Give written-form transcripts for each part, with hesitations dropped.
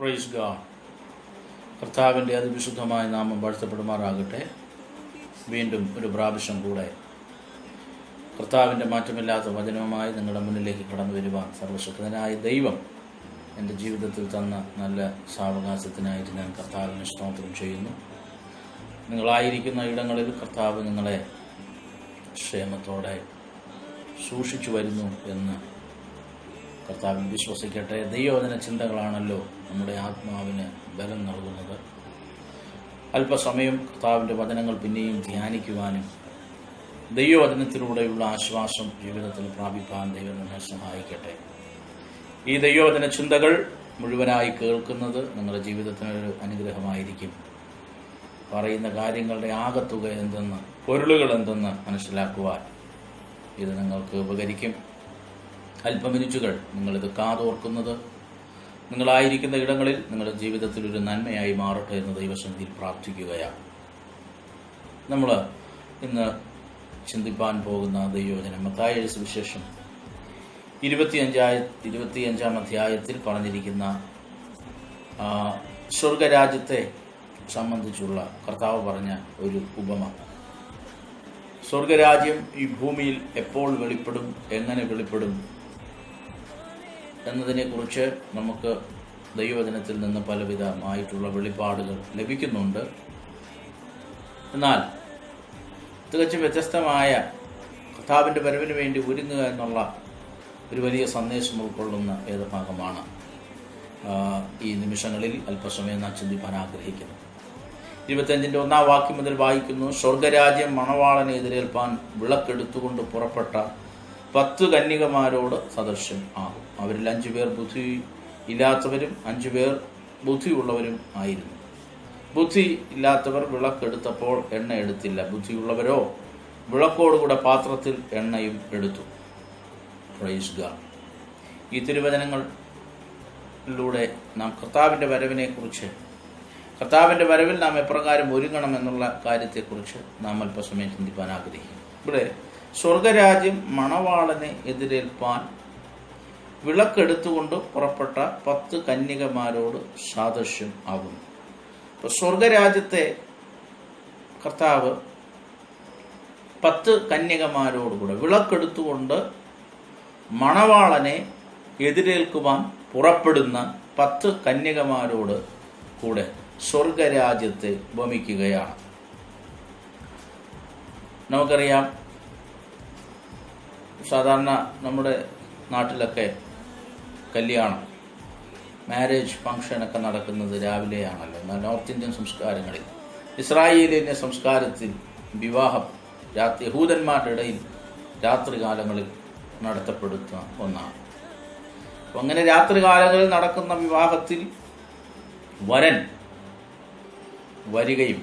Praise God. കർത്താവിൻ്റെ അതിവിശുദ്ധമായ നാമം വാഴ്ത്തപ്പെടുമാറാകട്ടെ. വീണ്ടും ഒരു പ്രാവശ്യം കൂടെ കർത്താവിൻ്റെ മാറ്റമില്ലാത്ത വചനവുമായി നിങ്ങളുടെ മുന്നിലേക്ക് കടന്നു വരുവാൻ സർവശക്തനായ ദൈവം എൻ്റെ ജീവിതത്തിൽ തന്ന നല്ല സാവകാശത്തിനായിട്ട് ഞാൻ കർത്താവിനെ സ്തോത്രം ചെയ്യുന്നു. നിങ്ങളായിരിക്കുന്ന ഇടങ്ങളിൽ കർത്താവ് നിങ്ങളെ ക്ഷേമത്തോടെ സൂക്ഷിച്ചു വരുന്നു എന്ന് കർത്താവിൽ വിശ്വസിക്കട്ടെ. ദൈവവചന ചിന്തകളാണല്ലോ നമ്മുടെ ആത്മാവിന് ബലം നൽകുന്നത്. അല്പസമയം കർത്താവിൻ്റെ വചനങ്ങൾ പിന്നെയും ധ്യാനിക്കുവാനും ദൈവവചനത്തിലൂടെയുള്ള ആശ്വാസം ജീവിതത്തിൽ പ്രാപിപ്പാൻ ദൈവം നമ്മെ സഹായിക്കട്ടെ. ഈ ദൈവവചന ചിന്തകൾ മുഴുവനായി കേൾക്കുന്നത് നിങ്ങളുടെ ജീവിതത്തിനൊരു അനുഗ്രഹമായിരിക്കും. പറയുന്ന കാര്യങ്ങളുടെ ആകത്തുക എന്തെന്ന്, പൊരുളുകൾ എന്തെന്ന് മനസ്സിലാക്കുവാൻ ഇത് നിങ്ങൾക്ക് ഉപകരിക്കും. അല്പമിനിറ്റുകൾ നിങ്ങളിത് കാതോർക്കുന്നത് നിങ്ങളായിരിക്കുന്ന ഇടങ്ങളിൽ നിങ്ങളുടെ ജീവിതത്തിൽ ഒരു നന്മയായി മാറട്ടെ എന്ന് ദൈവസന്നിധിയിൽ പ്രാർത്ഥിക്കുകയാണ്. നമ്മൾ ഇന്ന് ചിന്തിപ്പാൻ പോകുന്ന ദൈവവചനം മത്തായിയുടെ സുവിശേഷം 25-ാം അധ്യായത്തിൽ പറഞ്ഞിരിക്കുന്ന സ്വർഗരാജ്യത്തെ സംബന്ധിച്ചുള്ള കർത്താവ് പറഞ്ഞ ഒരു ഉപമ. സ്വർഗരാജ്യം ഈ ഭൂമിയിൽ എപ്പോൾ വെളിപ്പെടും, എങ്ങനെ വെളിപ്പെടും എന്നതിനെക്കുറിച്ച് നമുക്ക് ദൈവവചനത്തിൽ നിന്ന് പലവിധമായിട്ടുള്ള വെളിപ്പാടുകൾ ലഭിക്കുന്നുണ്ട്. എന്നാൽ തികച്ചും വ്യത്യസ്തമായ കർത്താവിൻ്റെ വരവിന് വേണ്ടി ഒരുങ്ങുക എന്നുള്ള ഒരു വലിയ സന്ദേശം ഉൾക്കൊള്ളുന്ന വേദഭാഗമാണ് ഈ നിമിഷങ്ങളിൽ അല്പസമയം നാം ചിന്തിപ്പാൻ ആഗ്രഹിക്കുന്നു. 25-ന്റെ 1-ാം വാക്യം മുതൽ വായിക്കുന്നു: സ്വർഗരാജ്യം മണവാളനെ എതിരേൽപ്പാൻ വിളക്കെടുത്തുകൊണ്ട് പുറപ്പെട്ട 10 കന്യകമാരോട് സദൃശ്യം ആകും. അവരിൽ 5 പേർ ബുദ്ധി ഇല്ലാത്തവരും 5 പേർ ബുദ്ധിയുള്ളവരും ആയിരുന്നു. ബുദ്ധി ഇല്ലാത്തവർ വിളക്കെടുത്തപ്പോൾ എണ്ണ എടുത്തില്ല. ബുദ്ധിയുള്ളവരോ വിളക്കോടുകൂടെ പാത്രത്തിൽ എണ്ണയും എടുത്തു. Praise God. ഈ തിരുവചനങ്ങളിലൂടെ നാം കർത്താവിൻ്റെ വരവിനെക്കുറിച്ച്, കർത്താവിൻ്റെ വരവിൽ നാം എപ്രകാരം ഒരുങ്ങണം എന്നുള്ള കാര്യത്തെക്കുറിച്ച് നാം അല്പസമയം ചിന്തിപ്പാൻ ആഗ്രഹിക്കും. ഇവിടെ സ്വർഗരാജ്യം മണവാളനെ എതിരേൽപ്പാൻ വിളക്കെടുത്തുകൊണ്ട് പുറപ്പെട്ട 10 കന്യകമാരോട് സാദൃശ്യം ആകുന്നു. അപ്പോൾ സ്വർഗരാജ്യത്തെ കർത്താവ് 10 കന്യകമാരോടുകൂടെ വിളക്കെടുത്തുകൊണ്ട് മണവാളനെ എതിരേൽക്കുവാൻ പുറപ്പെടുന്ന 10 കന്യകമാരോട് കൂടെ സ്വർഗരാജ്യത്തെ ഉപമിക്കുകയാണ്. നമുക്കറിയാം, സാധാരണ നമ്മുടെ നാട്ടിലൊക്കെ കല്യാണം, മാരേജ് ഫംഗ്ഷനൊക്കെ നടക്കുന്നത് രാവിലെയാണല്ലോ. എന്നാൽ നോർത്ത് ഇന്ത്യൻ സംസ്കാരങ്ങളിൽ, ഇസ്രായേലിൻ്റെ സംസ്കാരത്തിൽ വിവാഹം യഹൂദന്മാരുടെ ഇടയിൽ രാത്രികാലങ്ങളിൽ നടത്തപ്പെടുന്ന ഒന്നാണ്. അപ്പം അങ്ങനെ രാത്രികാലങ്ങളിൽ നടക്കുന്ന വിവാഹത്തിൽ വരൻ വരികയും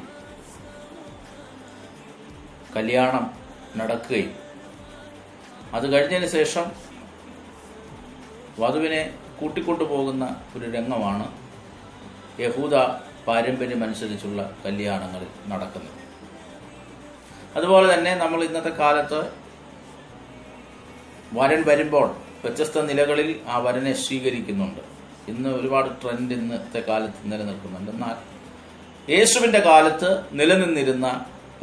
കല്യാണം നടക്കുകയും അത് കഴിഞ്ഞതിന് ശേഷം വധുവിനെ കൂട്ടിക്കൊണ്ടുപോകുന്ന ഒരു രംഗമാണ് യഹൂദ പാരമ്പര്യമനുസരിച്ചുള്ള കല്യാണങ്ങളിൽ നടക്കുന്നത്. അതുപോലെ തന്നെ നമ്മൾ ഇന്നത്തെ കാലത്ത് വരൻ വരുമ്പോൾ വ്യത്യസ്ത നിലകളിൽ ആ വരനെ സ്വീകരിക്കുന്നുണ്ട്. ഇന്ന് ഒരുപാട് ട്രെൻഡ് ഇന്നത്തെ കാലത്ത് നിലനിൽക്കുന്നുണ്ട്. എന്നാൽ യേശുവിൻ്റെ കാലത്ത് നിലനിന്നിരുന്ന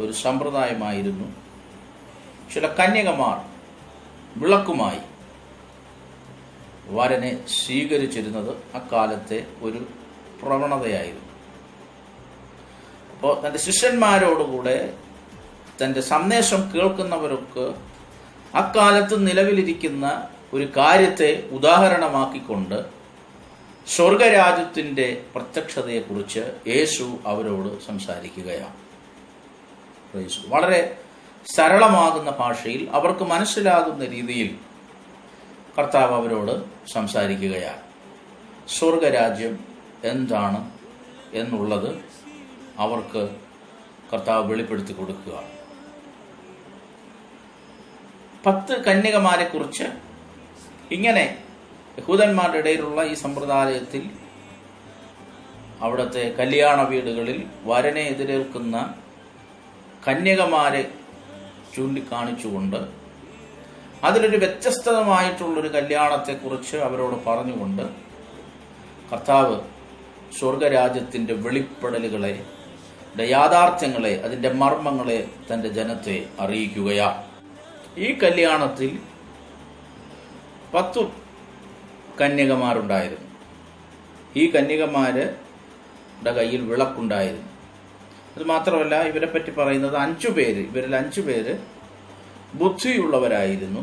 ഒരു സമ്പ്രദായമായിരുന്നു ചില കന്യകമാർ വിളക്കുമായി വരനെ സ്വീകരിച്ചിരുന്നത്. അക്കാലത്തെ ഒരു പ്രവണതയായിരുന്നു. അപ്പോൾ തൻ്റെ ശിഷ്യന്മാരോടുകൂടെ തൻ്റെ സന്ദേശം കേൾക്കുന്നവർക്ക് അക്കാലത്ത് നിലവിലിരിക്കുന്ന ഒരു കാര്യത്തെ ഉദാഹരണമാക്കിക്കൊണ്ട് സ്വർഗരാജ്യത്തിൻ്റെ പ്രത്യക്ഷതയെക്കുറിച്ച് യേശു അവരോട് സംസാരിക്കുകയാണ്. വളരെ സരളമാകുന്ന ഭാഷയിൽ അവർക്ക് മനസ്സിലാകുന്ന രീതിയിൽ കർത്താവ് അവരോട് സംസാരിക്കുകയാണ്. സ്വർഗരാജ്യം എന്താണ് എന്നുള്ളത് അവർക്ക് കർത്താവ് വെളിപ്പെടുത്തി കൊടുക്കുകയാണ്. 10 കന്യകമാരെ കുറിച്ച് ഇങ്ങനെ യഹൂദന്മാരുടെ ഇടയിലുള്ള ഈ സമ്പ്രദായത്തിൽ അവിടുത്തെ കല്യാണ വീടുകളിൽ വരനെ എതിരേൽക്കുന്ന കന്യകമാരെ ചൂണ്ടിക്കാണിച്ചുകൊണ്ട് അതിലൊരു വ്യത്യസ്തമായിട്ടുള്ളൊരു കല്യാണത്തെക്കുറിച്ച് അവരോട് പറഞ്ഞുകൊണ്ട് കർത്താവ് സ്വർഗരാജ്യത്തിൻ്റെ വെളിപ്പെടലുകളെ, യാഥാർത്ഥ്യങ്ങളെ, അതിൻ്റെ മർമ്മങ്ങളെ തൻ്റെ ജനത്തെ അറിയിക്കുകയാണ്. ഈ കല്യാണത്തിൽ 10 കന്യകമാരുണ്ടായിരുന്നു. ഈ കന്യകമാരുടെ കയ്യിൽ വിളക്കുണ്ടായിരുന്നു. അത് മാത്രമല്ല, ഇവരെ പറ്റി പറയുന്നത് 5 പേര്, ഇവരിൽ 5 പേര് ബുദ്ധിയുള്ളവരായിരുന്നു,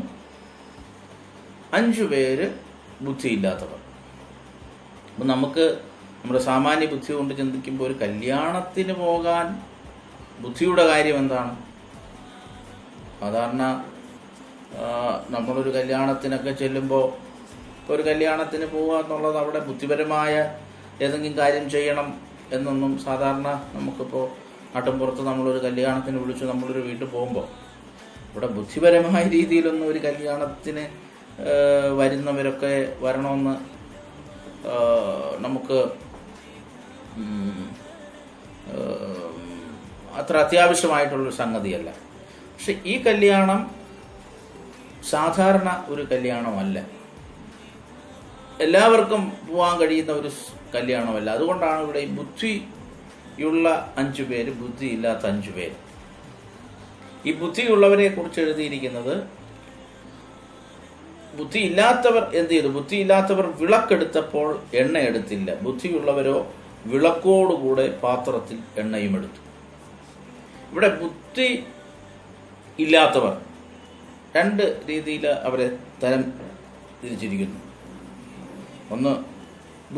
5 പേര് ബുദ്ധിയില്ലാത്തവർ. അപ്പം നമുക്ക് നമ്മുടെ സാമാന്യ ബുദ്ധി കൊണ്ട് ചിന്തിക്കുമ്പോൾ ഒരു കല്യാണത്തിന് പോകാൻ ബുദ്ധിയുടെ കാര്യം എന്താണ്? സാധാരണ നമ്മളൊരു കല്യാണത്തിനൊക്കെ ചെല്ലുമ്പോൾ, ഒരു കല്യാണത്തിന് പോവുക എന്നുള്ളത് അവിടെ ബുദ്ധിപരമായ ഏതെങ്കിലും കാര്യം ചെയ്യണം എന്നൊന്നും സാധാരണ നമുക്കിപ്പോൾ നാട്ടിൻപുറത്ത് നമ്മളൊരു കല്യാണത്തിന് വിളിച്ചു നമ്മളൊരു വീട്ടിൽ പോകുമ്പോൾ ഇവിടെ ബുദ്ധിപരമായ രീതിയിലൊന്നും ഒരു കല്യാണത്തിന് വരുന്നവരൊക്കെ വരണമെന്ന് നമുക്ക് അത്ര അത്യാവശ്യമായിട്ടുള്ളൊരു സംഗതിയല്ല. പക്ഷെ ഈ കല്യാണം സാധാരണ ഒരു കല്യാണമല്ല, എല്ലാവർക്കും പോകാൻ കഴിയുന്ന ഒരു കല്യാണമല്ല. അതുകൊണ്ടാണ് ഇവിടെ ഈ ബുദ്ധിയുള്ള 5 പേര്, ബുദ്ധിയില്ലാത്ത 5 പേര്. ഈ ബുദ്ധിയുള്ളവരെ കുറിച്ച് എഴുതിയിരിക്കുന്നത്, ബുദ്ധിയില്ലാത്തവർ എന്ത് ചെയ്തു? ബുദ്ധിയില്ലാത്തവർ വിളക്കെടുത്തപ്പോൾ എണ്ണ എടുത്തില്ല, ബുദ്ധിയുള്ളവരോ വിളക്കോടുകൂടെ പാത്രത്തിൽ എണ്ണയും എടുത്തു. ഇവിടെ ബുദ്ധി ഇല്ലാത്തവർ 2 രീതിയിൽ അവരെ തരം തിരിച്ചിരിക്കുന്നു. ഒന്ന്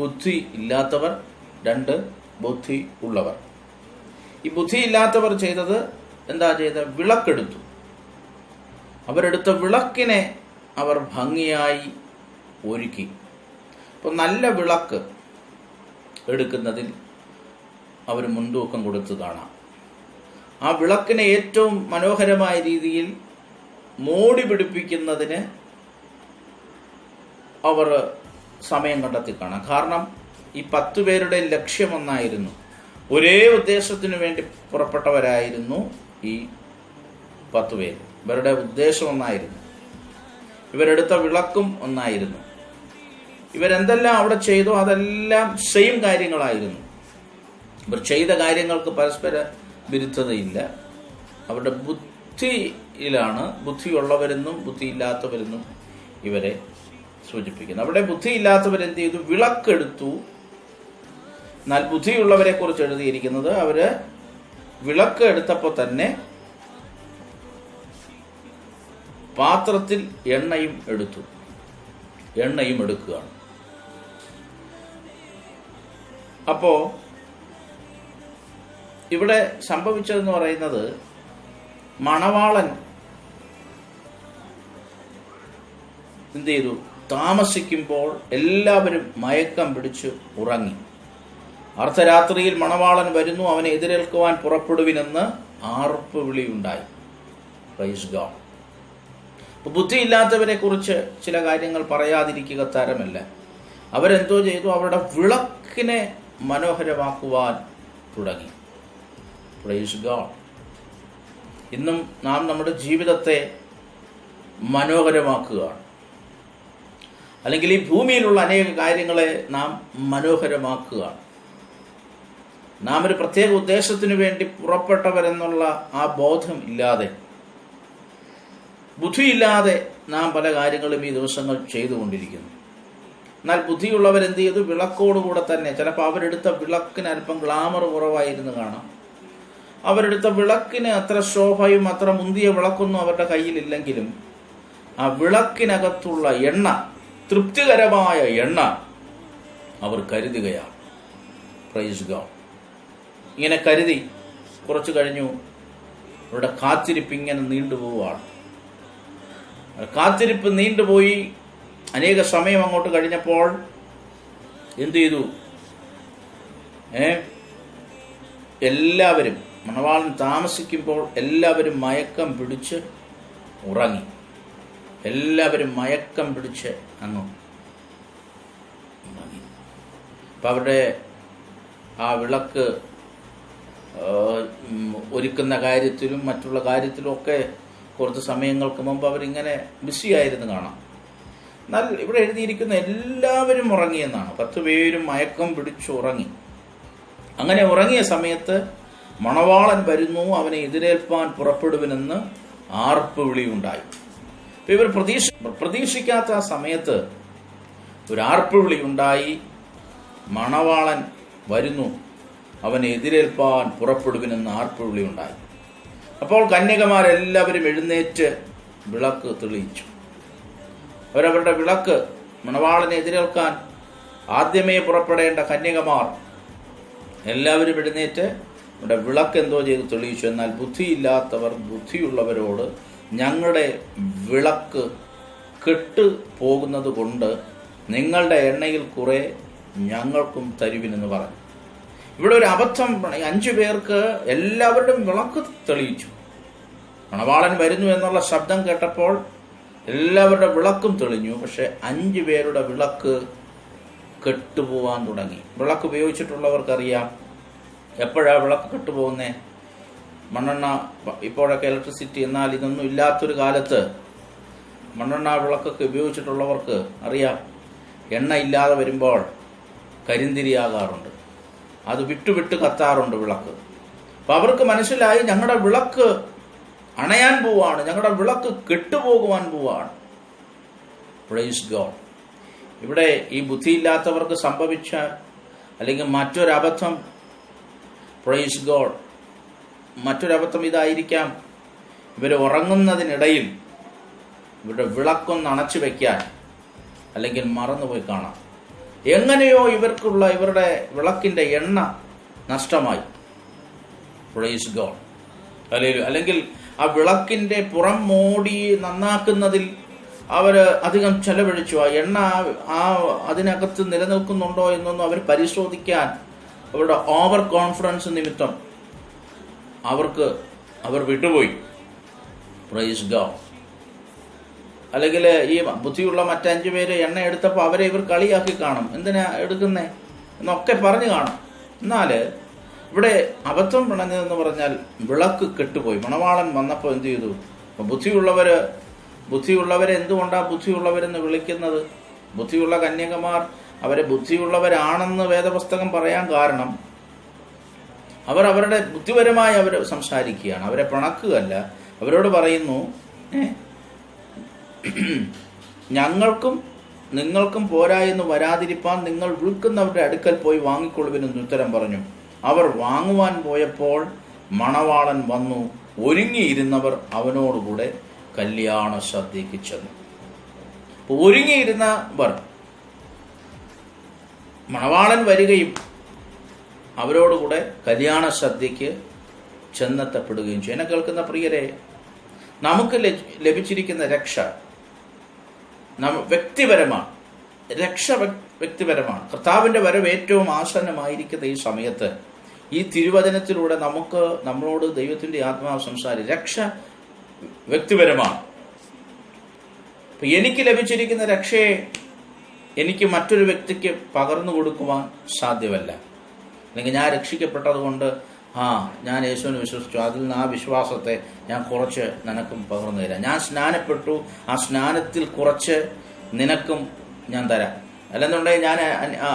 ബുദ്ധി ഇല്ലാത്തവർ, 2 ബുദ്ധി ഉള്ളവർ. ഈ ബുദ്ധിയില്ലാത്തവർ ചെയ്തത് എന്താ ചെയ്തത്? വിളക്കെടുത്തു. അവരെടുത്ത വിളക്കിനെ അവർ ഭംഗിയായി ഒരുക്കി. അപ്പോൾ നല്ല വിളക്ക് എടുക്കുന്നതിൽ അവർ മുൻതൂക്കം കൊടുത്ത് കാണാം. ആ വിളക്കിനെ ഏറ്റവും മനോഹരമായ രീതിയിൽ മോടി പിടിപ്പിക്കുന്നതിന് അവർ സമയം കണ്ടെത്തി കാണാം. കാരണം ഈ 10 പേരുടെ ലക്ഷ്യമൊന്നായിരുന്നു, ഒരേ ഉദ്ദേശത്തിനു വേണ്ടി പുറപ്പെട്ടവരായിരുന്നു ഈ 10 പേര്. ഇവരുടെ ഉദ്ദേശം ഒന്നായിരുന്നു, ഇവരെടുത്ത വിളക്കും ഒന്നായിരുന്നു. ഇവരെന്തെല്ലാം അവിടെ ചെയ്തോ അതെല്ലാം സെയിം കാര്യങ്ങളായിരുന്നു. ഇവർ ചെയ്ത കാര്യങ്ങൾക്ക് പരസ്പര വിരുദ്ധതയില്ല. അവരുടെ ബുദ്ധിയിലാണ് ബുദ്ധിയുള്ളവരെന്നും ബുദ്ധിയില്ലാത്തവരെന്നും ഇവരെ സൂചിപ്പിക്കുന്നു. അവിടെ ബുദ്ധിയില്ലാത്തവരെന്ത് ചെയ്തു? വിളക്കെടുത്തു. എന്നാൽ ബുദ്ധിയുള്ളവരെ കുറിച്ച് എഴുതിയിരിക്കുന്നത്, അവര് വിളക്ക് എടുത്തപ്പോൾ തന്നെ പാത്രത്തിൽ എണ്ണയും എടുത്തു, എണ്ണയും എടുക്കുകയാണ്. അപ്പോ ഇവിടെ സംഭവിച്ചതെന്ന് പറയുന്നത്, മണവാളൻ എന്ത് ചെയ്തു? താമസിക്കുമ്പോൾ എല്ലാവരും മയക്കം പിടിച്ച് ഉറങ്ങി. അർദ്ധരാത്രിയിൽ മണവാളൻ വരുന്നു, അവനെ എതിരേൽക്കുവാൻ പുറപ്പെടുവിനെന്ന് ആർപ്പ് വിളിയുണ്ടായി. Praise God. ബുദ്ധിയില്ലാത്തവരെ കുറിച്ച് ചില കാര്യങ്ങൾ പറയാതിരിക്കുക തരമല്ല. അവരെന്തോ ചെയ്തു? അവരുടെ വിളക്കിനെ മനോഹരമാക്കുവാൻ തുടങ്ങി. Praise God. ഇന്നും നാം നമ്മുടെ ജീവിതത്തെ മനോഹരമാക്കുകയാണ്, അല്ലെങ്കിൽ ഈ ഭൂമിയിലുള്ള അനേക കാര്യങ്ങളെ നാം മനോഹരമാക്കുകയാണ്. നാം ഒരു പ്രത്യേക ഉദ്ദേശത്തിനു വേണ്ടി പുറപ്പെട്ടവരെന്നുള്ള ആ ബോധം ഇല്ലാതെ, ബുദ്ധിയില്ലാതെ നാം പല കാര്യങ്ങളും ഈ ദിവസങ്ങൾ ചെയ്തുകൊണ്ടിരിക്കുന്നു. എന്നാൽ ബുദ്ധിയുള്ളവരെന്ത് ചെയ്തു? വിളക്കോടുകൂടെ തന്നെ, ചിലപ്പോൾ അവരെടുത്ത വിളക്കിന് അല്പം ഗ്ലാമർ കുറവായിരുന്നു കാണാം. അവരെടുത്ത വിളക്കിന് അത്ര ശോഭയും അത്ര മുന്തിയ വിളക്കൊന്നും അവരുടെ കയ്യിലില്ലെങ്കിലും ആ വിളക്കിനകത്തുള്ള എണ്ണ, തൃപ്തികരമായ എണ്ണ അവർ കരുതുകയാണ്. Praise God. ഇങ്ങനെ കരുതി കുറച്ചു കഴിഞ്ഞു അവരുടെ കാത്തിരിപ്പ് ഇങ്ങനെ നീണ്ടുപോവുകയാണ്. കാത്തിരിപ്പ് നീണ്ടുപോയി. അനേക സമയം അങ്ങോട്ട് കഴിഞ്ഞപ്പോൾ എന്തു ചെയ്തു? എല്ലാവരും, മണവാളൻ താമസിക്കുമ്പോൾ എല്ലാവരും മയക്കം പിടിച്ച് ഉറങ്ങി. എല്ലാവരും മയക്കം പിടിച്ച് അങ്ങ് ഉറങ്ങി. അപ്പം അവരുടെ ആ വിളക്ക് ഒരുക്കുന്ന കാര്യത്തിലും മറ്റുള്ള കാര്യത്തിലും ഒക്കെ കുറച്ച് സമയങ്ങൾക്ക് മുമ്പ് അവരിങ്ങനെ ബിസിയായിരുന്നു കാണാം. എന്നാൽ ഇവിടെ എഴുതിയിരിക്കുന്ന എല്ലാവരും ഉറങ്ങിയെന്നാണ്. 10 പേരും മയക്കം പിടിച്ചു ഉറങ്ങി. അങ്ങനെ ഉറങ്ങിയ സമയത്ത് മണവാളൻ വരുന്നു, അവനെ എതിരേൽപ്പാൻ പുറപ്പെടുവിനെന്ന് ആർപ്പ് വിളിയുണ്ടായി. ഇവർ പ്രതീക്ഷിക്കാത്ത ആ സമയത്ത് ഒരു ആർപ്പ് വിളി ഉണ്ടായി. മണവാളൻ വരുന്നു, അവനെ എതിരേൽപ്പാൻ പുറപ്പെടുവിനെന്ന് ആർപ്പ് വിളി ഉണ്ടായി. അപ്പോൾ കന്യകമാരെല്ലാവരും എഴുന്നേറ്റ് വിളക്ക് തെളിയിച്ചു. അവരവരുടെ വിളക്ക്, മണവാളനെ എതിരേൽക്കാൻ ആദ്യമേ പുറപ്പെടേണ്ട കന്യകമാർ എല്ലാവരും എഴുന്നേറ്റ് ഇവിടെ വിളക്ക് എന്തോ ചെയ്ത് തെളിയിച്ചു. എന്നാൽ ബുദ്ധിയില്ലാത്തവർ ബുദ്ധിയുള്ളവരോട് ഞങ്ങളുടെ വിളക്ക് കെട്ടു പോകുന്നത് കൊണ്ട് നിങ്ങളുടെ എണ്ണയിൽ കുറെ ഞങ്ങൾക്കും തരുവിനെന്ന് പറഞ്ഞു. ഇവിടെ ഒരു അബദ്ധം. 5 പേർക്ക് എല്ലാവരുടെയും വിളക്ക് തെളിയിച്ചു. മണവാളൻ വരുന്നു എന്നുള്ള ശബ്ദം കേട്ടപ്പോൾ എല്ലാവരുടെ വിളക്കും തെളിഞ്ഞു. പക്ഷെ 5 പേരുടെ വിളക്ക് കെട്ടുപോകാൻ തുടങ്ങി. വിളക്ക് ഉപയോഗിച്ചിട്ടുള്ളവർക്കറിയാം എപ്പോഴാ വിളക്ക് കെട്ടുപോകുന്നേ. മണ്ണെണ്ണ, ഇപ്പോഴൊക്കെ ഇലക്ട്രിസിറ്റി, എന്നാൽ ഇതൊന്നും ഇല്ലാത്തൊരു കാലത്ത് മണ്ണെണ്ണ വിളക്കൊക്കെ ഉപയോഗിച്ചിട്ടുള്ളവർക്ക് അറിയാം, എണ്ണ ഇല്ലാതെ വരുമ്പോൾ കരിന്തിരിയാകാറുണ്ട്, അത് വിട്ടുവിട്ട് കത്താറുണ്ട് വിളക്ക്. അപ്പൊ അവർക്ക് മനസ്സിലായി ഞങ്ങളുടെ വിളക്ക് അണയാൻ പോവാണ്, ഞങ്ങളുടെ വിളക്ക് കെട്ടുപോകുവാൻ പോവാണ്. Praise God. ഇവിടെ ഈ ബുദ്ധിയില്ലാത്തവർക്ക് സംഭവിച്ച അല്ലെങ്കിൽ മറ്റൊരബദ്ധം, പ്രൈസ് ഗോഡ്, മറ്റൊരബദ്ധം ഇതായിരിക്കാം. ഇവർ ഉറങ്ങുന്നതിനിടയിൽ ഇവരുടെ വിളക്കൊന്ന് അണച്ചു വയ്ക്കാൻ അല്ലെങ്കിൽ മറന്നുപോയി കാണാം. എങ്ങനെയോ ഇവരുടെ വിളക്കിന്റെ എണ്ണ നഷ്ടമായി. Praise God. അല്ലെങ്കിൽ ആ വിളക്കിന്റെ പുറം മോടി നന്നാക്കുന്നതിൽ അവര് അധികം ചെലവഴിച്ചു. ആ എണ്ണ അതിനകത്ത് നിലനിൽക്കുന്നുണ്ടോ എന്നൊന്നും അവർ പരിശോധിക്കാൻ അവരുടെ ഓവർ കോൺഫിഡൻസ് നിമിത്തം അവർ വിട്ടുപോയി. Praise God. അല്ലെങ്കിൽ ഈ ബുദ്ധിയുള്ള മറ്റ് 5 പേര് എണ്ണ എടുത്തപ്പോൾ അവരെ ഇവർ കളിയാക്കി കാണും, എന്തിനാ എടുക്കുന്നേ എന്നൊക്കെ പറഞ്ഞു കാണും. എന്നാൽ ഇവിടെ അബദ്ധം പിണഞ്ഞതെന്ന് പറഞ്ഞാൽ വിളക്ക് കെട്ടുപോയി. മണവാളൻ വന്നപ്പോൾ എന്ത് ചെയ്തു? ബുദ്ധിയുള്ളവരെ എന്തുകൊണ്ടാണ് ബുദ്ധിയുള്ളവരെന്ന് വിളിക്കുന്നത്? ബുദ്ധിയുള്ള കന്യകമാർ അവരെ ബുദ്ധിയുള്ളവരാണെന്ന് വേദപുസ്തകം പറയാൻ കാരണം അവരുടെ ബുദ്ധിപരമായി അവർ സംസാരിക്കുകയാണ്, അവരെ പിണക്കുകയല്ല. അവരോട് പറയുന്നു, ഞങ്ങൾക്കും നിങ്ങൾക്കും പോരാ എന്ന് വരാതിരിപ്പാൻ നിങ്ങൾ വിൽക്കുന്നവരുടെ അടുക്കൽ പോയി വാങ്ങിക്കൊള്ളുവിനെന്ന് ഉത്തരം പറഞ്ഞു. അവർ വാങ്ങുവാൻ പോയപ്പോൾ മണവാളൻ വന്നു, ഒരുങ്ങിയിരുന്നവർ അവനോടുകൂടെ കല്യാണ സദ്യക്ക് ചെന്നു. ഒരുങ്ങിയിരുന്നവർ മണവാളൻ വരികയും അവരോടുകൂടെ കല്യാണ സദ്യക്ക് ചെന്നെത്തപ്പെടുകയും ചെയ്യും. എന്നെ കേൾക്കുന്ന പ്രിയരെ, നമുക്ക് ലഭിച്ചിരിക്കുന്ന രക്ഷ വ്യക്തിപരമാണ്. രക്ഷ വ്യക്തിപരമാണ്. കർത്താവിന്റെ വരവ് ഏറ്റവും ആസന്നമായിരിക്കുന്ന ഈ സമയത്ത് ഈ തിരുവചനത്തിലൂടെ നമ്മളോട് ദൈവത്തിന്റെ ആത്മാവ് രക്ഷ വ്യക്തിപരമാണ്. അപ്പൊ എനിക്ക് ലഭിച്ചിരിക്കുന്ന രക്ഷയെ എനിക്ക് മറ്റൊരു വ്യക്തിക്ക് പകർന്നു കൊടുക്കുവാൻ സാധ്യമല്ല. അല്ലെങ്കിൽ ഞാൻ രക്ഷിക്കപ്പെട്ടത് കൊണ്ട് ഞാൻ യേശുവിനെ വിശ്വസിച്ചു, അതിൽ നിന്ന് ആ വിശ്വാസത്തെ ഞാൻ കുറച്ച് നിനക്കും പകർന്നു തരാം. ഞാൻ സ്നാനപ്പെട്ടു, ആ സ്നാനത്തിൽ കുറച്ച് നിനക്കും ഞാൻ തരാം. അല്ലെന്നുണ്ടെങ്കിൽ ഞാൻ